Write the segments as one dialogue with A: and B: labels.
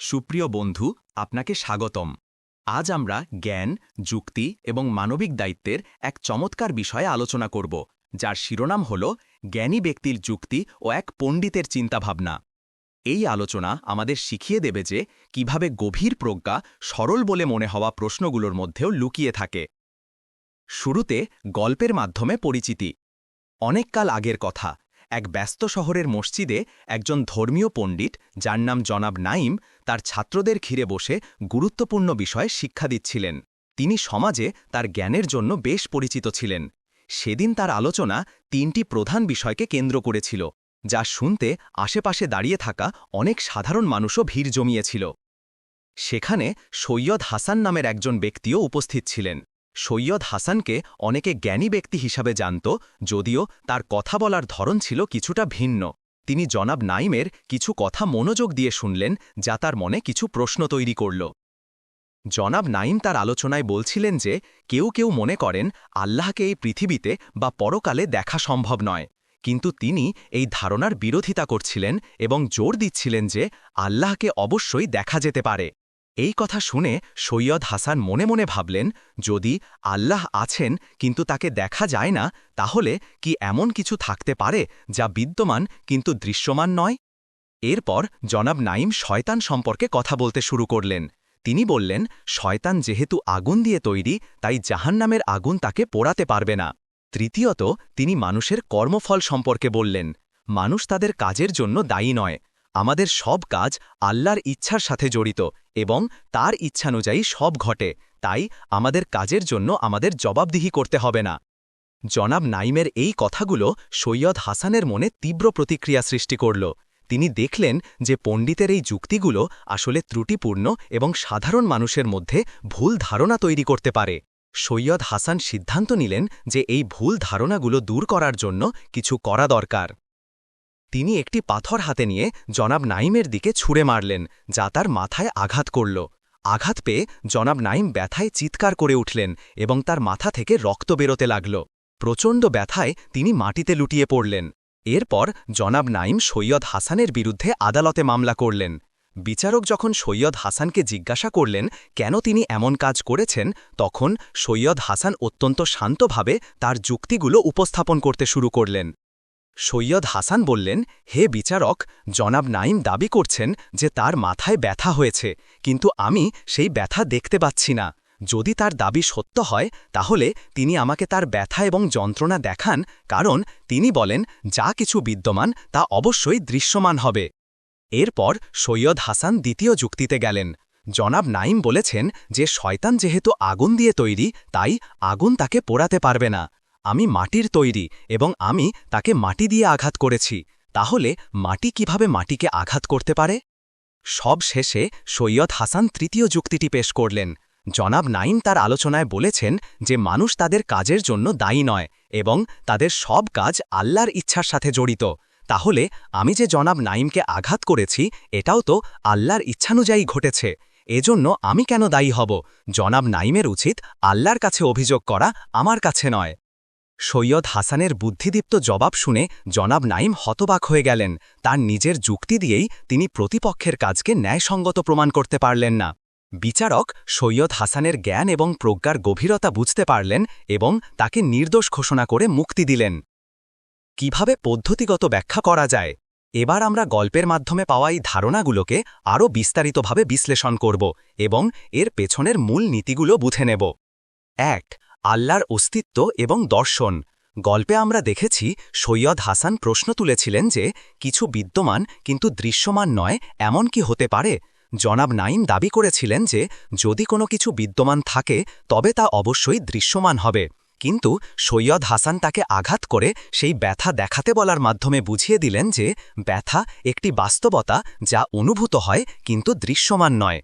A: সুপ্রিয় বন্ধু, আপনাকে স্বাগতম। আজ আমরা জ্ঞান, যুক্তি এবং মানবিক দায়িত্বের এক চমৎকার বিষয়ে আলোচনা করব, যার শিরোনাম হল জ্ঞানী ব্যক্তির যুক্তি ও এক পণ্ডিতের চিন্তাভাবনা। এই আলোচনা আমাদের শিখিয়ে দেবে যে কিভাবে গভীর প্রজ্ঞা সরল বলে মনে হওয়া প্রশ্নগুলোর মধ্যেও লুকিয়ে থাকে। শুরুতে গল্পের মাধ্যমে পরিচিতি। অনেককাল আগের কথা, এক ব্যস্ত শহরের মসজিদে একজন ধর্মীয় পণ্ডিত, যার নাম জনাব নাইম, তার ছাত্রদের ঘিরে বসে গুরুত্বপূর্ণ বিষয়ে শিক্ষা দিচ্ছিলেন। তিনি সমাজে তার জ্ঞানের জন্য বেশ পরিচিত ছিলেন। সেদিন তার আলোচনা তিনটি প্রধান বিষয়কে কেন্দ্র করেছিল, যা শুনতে আশেপাশে দাঁড়িয়ে থাকা অনেক সাধারণ মানুষও ভিড় জমিয়েছিল। সেখানে সৈয়দ হাসান নামের একজন ব্যক্তিও উপস্থিত ছিলেন। সৈয়দ হাসানকে অনেকে জ্ঞানী ব্যক্তি হিসাবে জানত, যদিও তার কথা বলার ধরন ছিল কিছুটা ভিন্ন। তিনি জনাব নাইমের কিছু কথা মনোযোগ দিয়ে শুনলেন, যা তার মনে কিছু প্রশ্ন তৈরি করল। জনাব নাইম তার আলোচনায় বলছিলেন যে কেউ কেউ মনে করেন আল্লাহকে এই পৃথিবীতে বা পরকালে দেখা সম্ভব নয়, কিন্তু তিনি এই ধারণার বিরোধিতা করছিলেন এবং জোর দিচ্ছিলেন যে আল্লাহকে অবশ্যই দেখা যেতে পারে। এই কথা শুনে সৈয়দ হাসান মনে মনে ভাবলেন, যদি আল্লাহ আছেন কিন্তু তাকে দেখা যায় না, তাহলে কি এমন কিছু থাকতে পারে যা বিদ্যমান কিন্তু দৃশ্যমান নয়? এরপর জনাব নাইম শয়তান সম্পর্কে কথা বলতে শুরু করলেন। তিনি বললেন, শয়তান যেহেতু আগুন দিয়ে তৈরি, তাই জাহান্নামের আগুন তাকে পোড়াতে পারবে না। তৃতীয়ত, তিনি মানুষের কর্মফল সম্পর্কে বললেন, মানুষ তাদের কাজের জন্য দায়ী নয়। আমাদের সব কাজ আল্লাহর ইচ্ছার সাথে জড়িত এবং তার ইচ্ছানুযায়ী সব ঘটে, তাই আমাদের কাজের জন্য আমাদের জবাবদিহি করতে হবে না। জনাব নাইমের এই কথাগুলো সৈয়দ হাসানের মনে তীব্র প্রতিক্রিয়া সৃষ্টি করল। তিনি দেখলেন যে পণ্ডিতের এই যুক্তিগুলো আসলে ত্রুটিপূর্ণ এবং সাধারণ মানুষের মধ্যে ভুল ধারণা তৈরি করতে পারে। সৈয়দ হাসান সিদ্ধান্ত নিলেন যে এই ভুল ধারণাগুলো দূর করার জন্য কিছু করা দরকার। তিনি একটি পাথর হাতে নিয়ে জনাব নাইমের দিকে ছুঁড়ে মারলেন, যা তার মাথায় আঘাত করল। আঘাত পেয়ে জনাব নাইম ব্যথায় চিৎকার করে উঠলেন এবং তার মাথা থেকে রক্ত বেরোতে লাগল। প্রচণ্ড ব্যথায় তিনি মাটিতে লুটিয়ে পড়লেন। এরপর জনাব নাইম সৈয়দ হাসানের বিরুদ্ধে আদালতে মামলা করলেন। বিচারক যখন সৈয়দ হাসানকে জিজ্ঞাসা করলেন কেন তিনি এমন কাজ করেছেন, তখন সৈয়দ হাসান অত্যন্ত শান্তভাবে তার যুক্তিগুলো উপস্থাপন করতে শুরু করলেন। সৈয়দ হাসান বললেন, হে বিচারক, জনাব নাইম দাবি করছেন যে তার মাথায় ব্যথা হয়েছে, কিন্তু আমি সেই ব্যথা দেখতে পাচ্ছি না। যদি তার দাবি সত্য হয়, তাহলে তিনি আমাকে তার ব্যথা এবং যন্ত্রণা দেখান, কারণ তিনি বলেন যা কিছু বিদ্যমান তা অবশ্যই দৃশ্যমান হবে। এরপর সৈয়দ হাসান দ্বিতীয় যুক্তিতে গেলেন। জনাব নাইম বলেছেন যে শয়তান যেহেতু আগুন দিয়ে তৈরি, তাই আগুন তাকে পোড়াতে পারবে না। আমি মাটির তৈরি এবং আমি তাকে মাটি দিয়ে আঘাত করেছি, তাহলে মাটি কিভাবে মাটিকে আঘাত করতে পারে? সব শেষে সৈয়দ হাসান তৃতীয় যুক্তিটি পেশ করলেন। জনাব নাইম তার আলোচনায় বলেছেন যে মানুষ তাদের কাজের জন্য দায়ী নয় এবং তাদের সব কাজ আল্লাহর ইচ্ছার সাথে জড়িত। তাহলে আমি যে জনাব নাইমকে আঘাত করেছি, এটাও তো আল্লাহর ইচ্ছানুযায়ী ঘটেছে। এজন্য আমি কেন দায়ী হব? জনাব নাইমের উচিত আল্লাহর কাছে অভিযোগ করা, আমার কাছে নয়। সৈয়দ হাসানের বুদ্ধিদীপ্ত জবাব শুনে জনাব নাইম হতবাক হয়ে গেলেন। তার নিজের যুক্তি দিয়েই তিনি প্রতিপক্ষের কাজকে ন্যায়সঙ্গত প্রমাণ করতে পারলেন না। বিচারক সৈয়দ হাসানের জ্ঞান এবং প্রজ্ঞার গভীরতা বুঝতে পারলেন এবং তাকে নির্দোষ ঘোষণা করে মুক্তি দিলেন। কিভাবে পদ্ধতিগত ব্যাখ্যা করা যায়? এবার আমরা গল্পের মাধ্যমে পাওয়া এই ধারণাগুলোকে আরও বিস্তারিতভাবে বিশ্লেষণ করব এবং এর পেছনের মূল নীতিগুলো বুঝে নেব। ১. আল্লাহর অস্তিত্ব এবং দর্শন। গল্পে আমরা দেখেছি সৈয়দ হাসান প্রশ্ন তুলেছিলেন যে কিছু বিদ্যমান কিন্তু দৃশ্যমান নয়, এমন কি হতে পারে? জনাব নাইম দাবি করেছিলেন যে যদি কোনো কিছু বিদ্যমান থাকে তবে তা অবশ্যই দৃশ্যমান হবে, কিন্তু সৈয়দ হাসান তাকে আঘাত করে সেই ব্যথা দেখাতে বলার মাধ্যমে বুঝিয়ে দিলেন যে ব্যথা একটি বাস্তবতা যা অনুভূত হয় কিন্তু দৃশ্যমান নয়।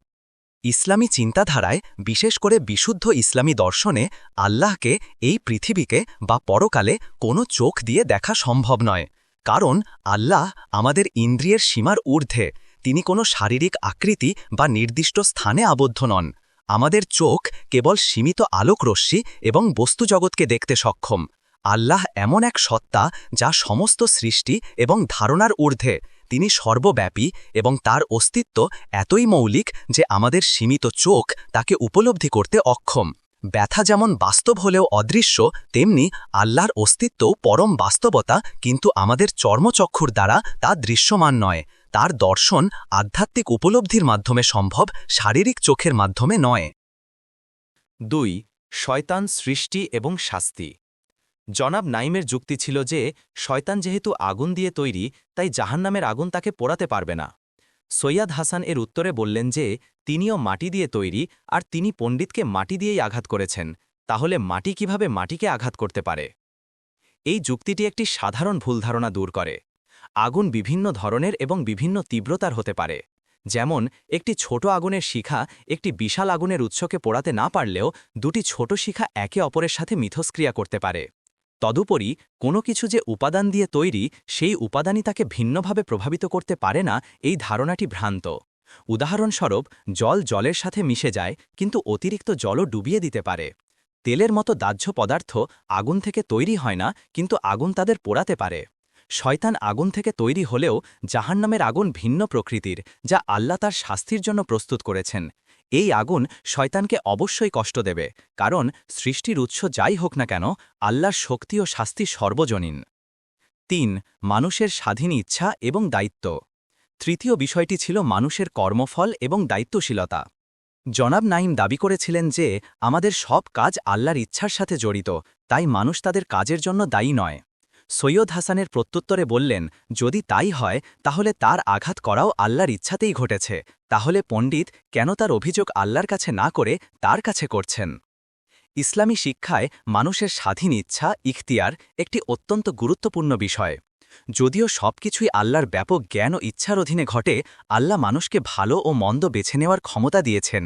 A: ইসলামী চিন্তাধারায়, বিশেষ করে বিশুদ্ধ ইসলামী দর্শনে, আল্লাহকে এই পৃথিবীকে বা পরকালে কোনো চোখ দিয়ে দেখা সম্ভব নয়, কারণ আল্লাহ আমাদের ইন্দ্রিয়ের সীমার ঊর্ধ্বে। তিনি কোনো শারীরিক আকৃতি বা নির্দিষ্ট স্থানে আবদ্ধ নন। আমাদের চোখ কেবল সীমিত আলোকরশ্মি এবং বস্তুজগৎকে দেখতে সক্ষম। আল্লাহ এমন এক সত্তা যা সমস্ত সৃষ্টি এবং ধারণার ঊর্ধ্বে। তিনি সর্বব্যাপী এবং তার অস্তিত্ব এতই মৌলিক যে আমাদের সীমিত চোখ তাকে উপলব্ধি করতে অক্ষম। ব্যথা যেমন বাস্তব হলেও অদৃশ্য, তেমনি আল্লাহর অস্তিত্বও পরম বাস্তবতা, কিন্তু আমাদের চর্মচক্ষুর দ্বারা তা দৃশ্যমান নয়। তার দর্শন আধ্যাত্মিক উপলব্ধির মাধ্যমে সম্ভব, শারীরিক চোখের মাধ্যমে নয়।
B: ২. শয়তান সৃষ্টি এবং শাস্তি। জনাব নাইমের যুক্তি ছিল যে শয়তান যেহেতু আগুন দিয়ে তৈরি, তাই জাহান্নামের আগুন তাকে পোড়াতে পারবে না। সৈয়দ হাসান এর উত্তরে বললেন যে তিনিও মাটি দিয়ে তৈরি, আর তিনি পণ্ডিতকে মাটি দিয়েই আঘাত করেছেন, তাহলে মাটি কিভাবে মাটিকে আঘাত করতে পারে? এই যুক্তিটি একটি সাধারণ ভুল ধারণা দূর করে। আগুন বিভিন্ন ধরনের এবং বিভিন্ন তীব্রতার হতে পারে। যেমন একটি ছোট আগুনের শিখা একটি বিশাল আগুনের উৎসকে পোড়াতে না পারলেও দুটি ছোট শিখা একে অপরের সাথে মিথস্ক্রিয়া করতে পারে। তদুপরি কোনো কিছু যে উপাদান দিয়ে তৈরি, সেই উপাদানই তাকে ভিন্নভাবে প্রভাবিত করতে পারে না, এই ধারণাটি ভ্রান্ত। উদাহরণস্বরূপ, জল জলের সাথে মিশে যায়, কিন্তু অতিরিক্ত জলও ডুবিয়ে দিতে পারে। তেলের মতো দাহ্য পদার্থ আগুন থেকে তৈরি হয় না, কিন্তু আগুন তাদের পোড়াতে পারে। শয়তান আগুন থেকে তৈরি হলেও জাহান্নামের আগুন ভিন্ন প্রকৃতির, যা আল্লাহ তার শাস্তির জন্য প্রস্তুত করেছেন। এই আগুন শয়তানকে অবশ্যই কষ্ট দেবে, কারণ সৃষ্টির উৎস যাই হোক না কেন, আল্লাহর শক্তি ও শাস্তি সর্বজনীন। ৩. মানুষের স্বাধীন ইচ্ছা এবং দায়িত্ব। তৃতীয় বিষয়টি ছিল মানুষের কর্মফল এবং দায়িত্বশীলতা। জনাব নাইম দাবি করেছিলেন যে আমাদের সব কাজ আল্লাহর ইচ্ছার সাথে জড়িত, তাই মানুষ তাদের কাজের জন্য দায়ী নয়। সৈয়দ হাসানের প্রত্যুত্তরে বললেন, যদি তাই হয় তাহলে তার আঘাত করাও আল্লাহর ইচ্ছাতেই ঘটেছে, তাহলে পণ্ডিত কেন তার অভিযোগ আল্লাহর কাছে না করে তার কাছে করছেন? ইসলামী শিক্ষায় মানুষের স্বাধীন ইচ্ছা, ইখতিয়ার একটি অত্যন্ত গুরুত্বপূর্ণ বিষয়। যদিও সবকিছুই আল্লাহর ব্যাপক জ্ঞান ও ইচ্ছার অধীনে ঘটে, আল্লাহ মানুষকে ভালো ও মন্দ বেছে নেওয়ার ক্ষমতা দিয়েছেন।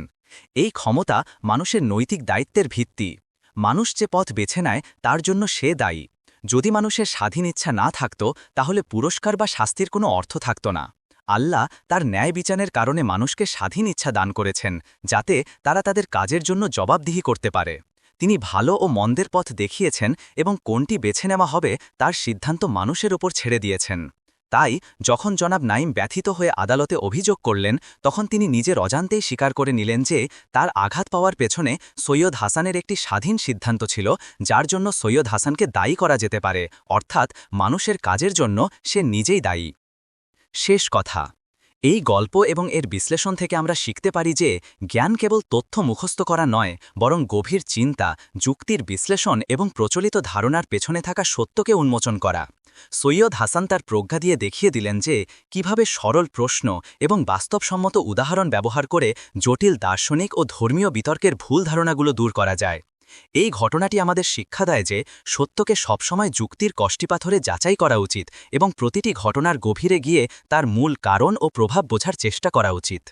B: এই ক্ষমতা মানুষের নৈতিক দায়িত্বের ভিত্তি। মানুষ যে পথ বেছে নেয় তার জন্য সে দায়ী। যদি মানুষের স্বাধীন ইচ্ছা না থাকত, তাহলে পুরস্কার বা শাস্তির কোনো অর্থ থাকত না। আল্লাহ তার ন্যায় বিচারের কারণে মানুষকে স্বাধীন ইচ্ছা দান করেছেন, যাতে তারা তাদের কাজের জন্য জবাবদিহি করতে পারে। তিনি ভালো ও মন্দের পথ দেখিয়েছেন এবং কোনটি বেছে নেওয়া হবে তার সিদ্ধান্ত মানুষের ওপর ছেড়ে দিয়েছেন। তাই যখন জনাব নাইম ব্যথিত হয়ে আদালতে অভিযোগ করলেন, তখন তিনি নিজের অজান্তেই স্বীকার করে নিলেন যে তার আঘাত পাওয়ার পেছনে সৈয়দ হাসানের একটি স্বাধীন সিদ্ধান্ত ছিল, যার জন্য সৈয়দ হাসানকে দায়ী করা যেতে পারে, অর্থাৎ মানুষের কাজের জন্য সে নিজেই দায়ী। শেষ কথা, এই গল্প এবং এর বিশ্লেষণ থেকে আমরা শিখতে পারি যে জ্ঞান কেবল তথ্য মুখস্থ করা নয়, বরং গভীর চিন্তা, যুক্তির বিশ্লেষণ এবং প্রচলিত ধারণার পেছনে থাকা সত্যকে উন্মোচন করা। সৈয়দ হাসান তার প্রজ্ঞা দিয়ে দেখিয়ে দিলেন যে কিভাবে সরল প্রশ্ন এবং বাস্তবসম্মত উদাহরণ ব্যবহার করে জটিল দার্শনিক ও ধর্মীয় বিতর্কের ভুল ধারণাগুলো দূর করা যায়। এই ঘটনাটি আমাদের শিক্ষা দেয় যে সত্যকে সবসময় যুক্তির কষ্টিপাথরে যাচাই করা উচিত এবং প্রতিটি ঘটনার গভীরে গিয়ে তার মূল কারণ ও প্রভাব বোঝার চেষ্টা করা উচিত।